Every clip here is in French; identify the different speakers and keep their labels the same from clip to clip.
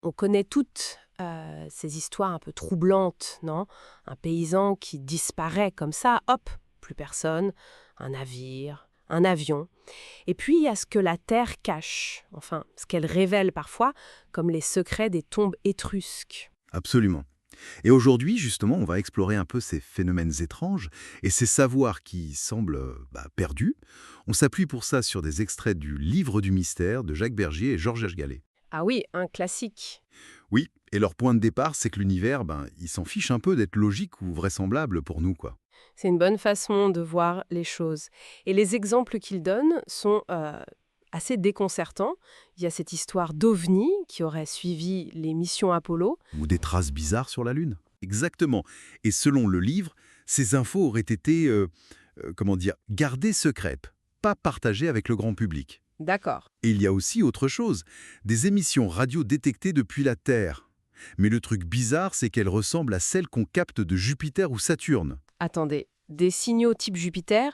Speaker 1: On connaît toutes ces histoires un peu troublantes, non? Un paysan qui disparaît comme ça, hop, plus personne, un navire, un avion. Et puis il y a ce que la terre cache, enfin ce qu'elle révèle parfois, comme les secrets des tombes étrusques.
Speaker 2: Absolument. Et aujourd'hui, justement, on va explorer un peu ces phénomènes étranges et ces savoirs qui semblent perdus. On s'appuie pour ça sur des extraits du Livre du mystère de Jacques Bergier et Georges H.
Speaker 1: Ah oui, un classique.
Speaker 2: Oui, et leur point de départ, c'est que l'univers, il s'en fiche un peu d'être logique ou vraisemblable pour nous, quoi.
Speaker 1: C'est une bonne façon de voir les choses. Et les exemples qu'il donne sont assez déconcertants. Il y a cette histoire d'OVNI qui aurait suivi les missions Apollo.
Speaker 2: Ou des traces bizarres sur la Lune. Exactement. Et selon le livre, ces infos auraient été, gardées secrètes, pas partagées avec le grand public.
Speaker 1: D'accord.
Speaker 2: Et il y a aussi autre chose, des émissions radio détectées depuis la Terre. Mais le truc bizarre, c'est qu'elles ressemblent à celles qu'on capte de Jupiter ou Saturne.
Speaker 1: Attendez, des signaux type Jupiter,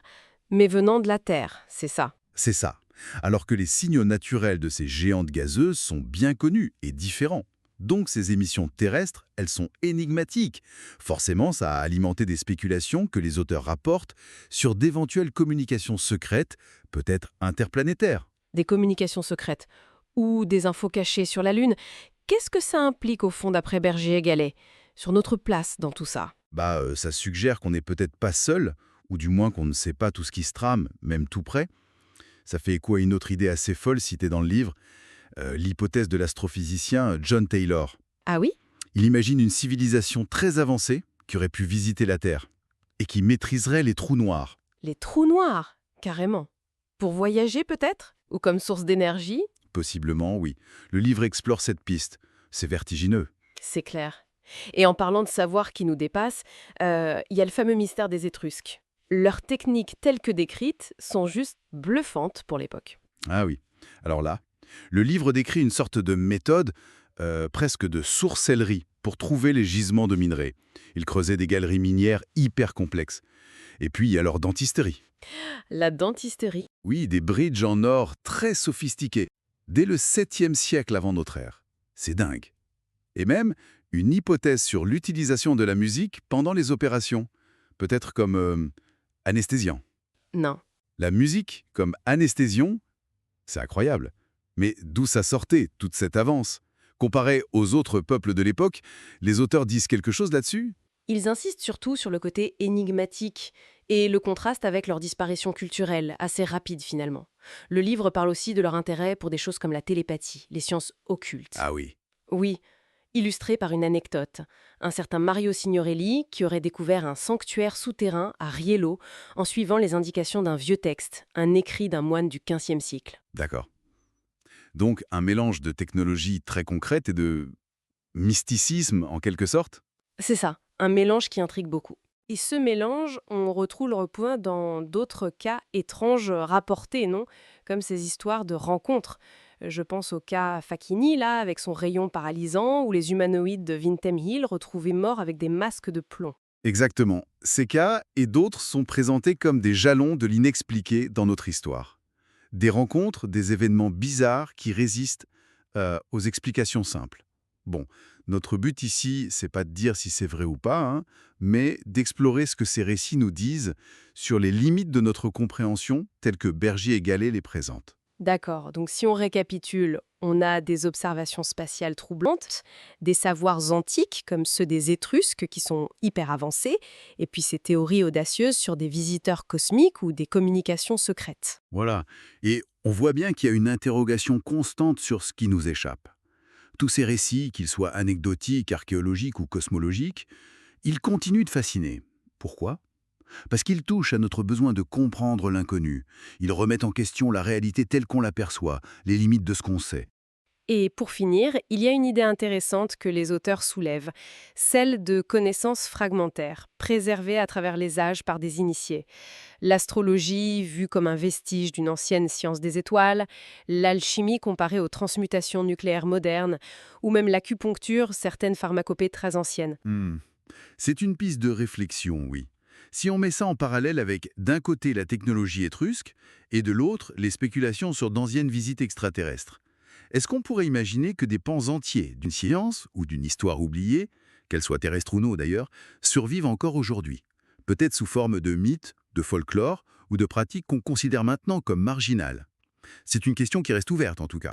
Speaker 1: mais venant de la Terre, c'est ça.
Speaker 2: C'est ça. Alors que les signaux naturels de ces géantes gazeuses sont bien connus et différents. Donc ces émissions terrestres, elles sont énigmatiques. Forcément, ça a alimenté des spéculations que les auteurs rapportent sur d'éventuelles communications secrètes, peut-être interplanétaires.
Speaker 1: Des communications secrètes ou des infos cachées sur la Lune. Qu'est-ce que ça implique au fond d'après Berger et Gallet sur notre place dans tout ça?
Speaker 2: Ça suggère qu'on n'est peut-être pas seul, ou du moins qu'on ne sait pas tout ce qui se trame, même tout près. Ça fait écho à une autre idée assez folle citée dans le livre, l'hypothèse de l'astrophysicien John Taylor.
Speaker 1: Ah oui?
Speaker 2: Il imagine une civilisation très avancée qui aurait pu visiter la Terre et qui maîtriserait les trous noirs.
Speaker 1: Les trous noirs, carrément. Pour voyager peut-être? Ou comme source d'énergie?
Speaker 2: Possiblement, oui. Le livre explore cette piste. C'est vertigineux.
Speaker 1: C'est clair. Et en parlant de savoir qui nous dépasse, il y a le fameux mystère des Étrusques. Leurs techniques telles que décrites sont juste bluffantes pour l'époque.
Speaker 2: Ah oui. Alors là, le livre décrit une sorte de méthode, presque de sorcellerie, pour trouver les gisements de minerais. Il creusait des galeries minières hyper complexes. Et puis, il y a leur dentisterie.
Speaker 1: La dentisterie.
Speaker 2: Oui, des bridges en or très sophistiqués, dès le 7e siècle avant notre ère. C'est dingue. Et même une hypothèse sur l'utilisation de la musique pendant les opérations, peut-être comme anesthésiant.
Speaker 1: Non.
Speaker 2: La musique comme anesthésion, c'est incroyable. Mais d'où ça sortait, toute cette avance? Comparé aux autres peuples de l'époque, les auteurs disent quelque chose là-dessus?
Speaker 1: Ils insistent surtout sur le côté énigmatique et le contraste avec leur disparition culturelle, assez rapide finalement. Le livre parle aussi de leur intérêt pour des choses comme la télépathie, les sciences occultes.
Speaker 2: Ah oui.
Speaker 1: Oui, illustré par une anecdote. Un certain Mario Signorelli qui aurait découvert un sanctuaire souterrain à Riello en suivant les indications d'un vieux texte, un écrit d'un moine du XVe siècle.
Speaker 2: D'accord. Donc un mélange de technologie très concrète et de mysticisme en quelque sorte?
Speaker 1: C'est ça, un mélange qui intrigue beaucoup. Et ce mélange, on retrouve le point dans d'autres cas étranges rapportés, non? Comme ces histoires de rencontres. Je pense au cas Facchini, là, avec son rayon paralysant, ou les humanoïdes de Vintem Hill retrouvés morts avec des masques de plomb.
Speaker 2: Exactement. Ces cas et d'autres sont présentés comme des jalons de l'inexpliqué dans notre histoire. Des rencontres, des événements bizarres qui résistent aux explications simples. Bon, notre but ici, c'est pas de dire si c'est vrai ou pas, hein, mais d'explorer ce que ces récits nous disent sur les limites de notre compréhension telles que Bergier et Gallet les présentent.
Speaker 1: D'accord, donc si on récapitule, on a des observations spatiales troublantes, des savoirs antiques comme ceux des Étrusques qui sont hyper avancés, et puis ces théories audacieuses sur des visiteurs cosmiques ou des communications secrètes.
Speaker 2: Voilà. Et on voit bien qu'il y a une interrogation constante sur ce qui nous échappe. Tous ces récits, qu'ils soient anecdotiques, archéologiques ou cosmologiques, ils continuent de fasciner. Pourquoi? Parce qu'ils touchent à notre besoin de comprendre l'inconnu. Ils remettent en question la réalité telle qu'on l'aperçoit, les limites de ce qu'on sait.
Speaker 1: Et pour finir, il y a une idée intéressante que les auteurs soulèvent, celle de connaissances fragmentaires, préservées à travers les âges par des initiés. L'astrologie vue comme un vestige d'une ancienne science des étoiles, l'alchimie comparée aux transmutations nucléaires modernes, ou même l'acupuncture, certaines pharmacopées très anciennes.
Speaker 2: Hmm. C'est une piste de réflexion, oui. Si on met ça en parallèle avec, d'un côté, la technologie étrusque, et de l'autre, les spéculations sur d'anciennes visites extraterrestres, Est-ce qu'on pourrait imaginer que des pans entiers d'une science ou d'une histoire oubliée, qu'elle soit terrestre ou non d'ailleurs, survivent encore aujourd'hui? Peut-être sous forme de mythes, de folklore ou de pratiques qu'on considère maintenant comme marginales. C'est une question qui reste ouverte en tout cas.